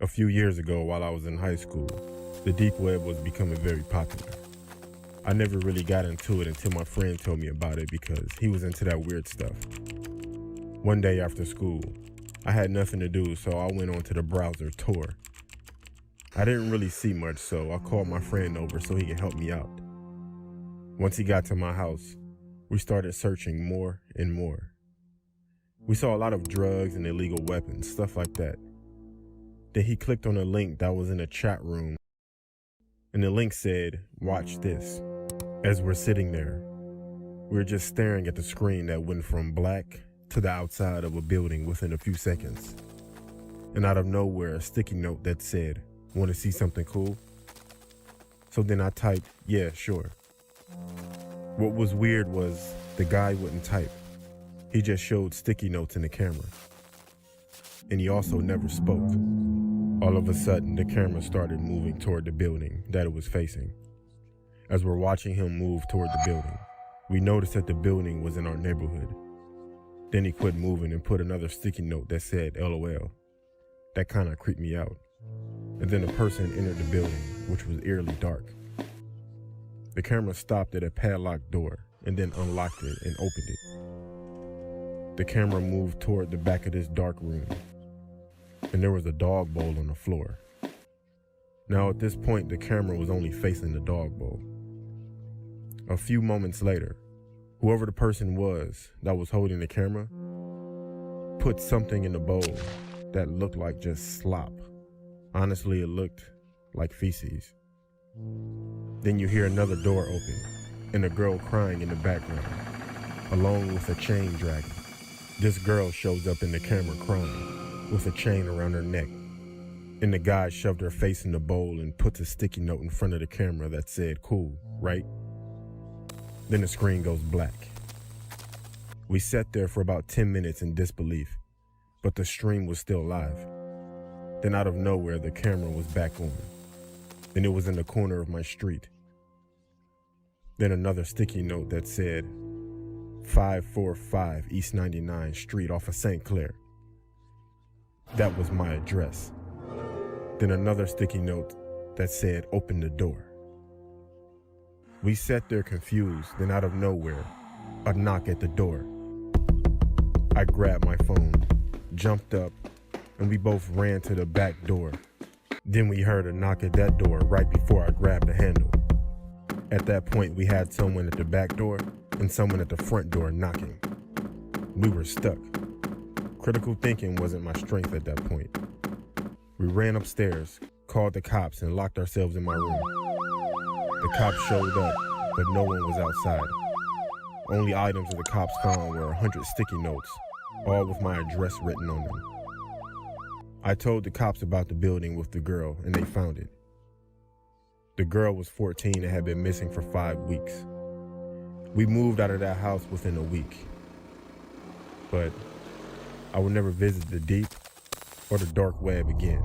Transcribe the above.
A few years ago, while I was in high school, the deep web was becoming very popular. I never really got into it until my friend told me about it because he was into that weird stuff. One day after school, I had nothing to do, so I went onto the browser Tor. I didn't really see much, so I called my friend over so he could help me out. Once he got to my house, we started searching more and more. We saw a lot of drugs and illegal weapons, stuff like that. Then he clicked on a link that was in a chat room, and the link said, "Watch this." As we're sitting there, we were just staring at the screen that went from black to the outside of a building within a few seconds. And out of nowhere, a sticky note that said, "Want to see something cool?" So then I typed, "Yeah, sure." What was weird was the guy wouldn't type. He just showed sticky notes in the camera. And he also never spoke. All of a sudden, the camera started moving toward the building that it was facing. As we're watching him move toward the building, we noticed that the building was in our neighborhood. Then he quit moving and put another sticky note that said LOL. That kind of creeped me out. And then a person entered the building, which was eerily dark. The camera stopped at a padlocked door and then unlocked it and opened it. The camera moved toward the back of this dark room, and there was a dog bowl on the floor. Now at this point, the camera was only facing the dog bowl. A few moments later, whoever the person was that was holding the camera put something in the bowl that looked like just slop. Honestly, it looked like feces. Then you hear another door open and a girl crying in the background, along with a chain dragging. This girl shows up in the camera crying with a chain around her neck, and the guy shoved her face in the bowl and puts a sticky note in front of the camera that said, "Cool, right?" Then the screen goes black. We sat there for about 10 minutes in disbelief, but the stream was still live. Then out of nowhere, the camera was back on, and it was in the corner of my street. Then another sticky note that said 545 East 99th Street off of St. Clair. That was my address. Then another sticky note that said open the door. We sat there confused, then out of nowhere, a knock at the door. I grabbed my phone, jumped up, and we both ran to the back door. Then we heard a knock at that door right before I grabbed the handle. At that point, we had someone at the back door and someone at the front door knocking. We were stuck. Critical thinking wasn't my strength at that point. We ran upstairs, called the cops, and locked ourselves in my room. The cops showed up, but no one was outside. Only items that the cops found were 100 sticky notes, all with my address written on them. I told the cops about the building with the girl, and they found it. The girl was 14 and had been missing for 5 weeks. We moved out of that house within a week. But I would never visit the deep or the dark web again.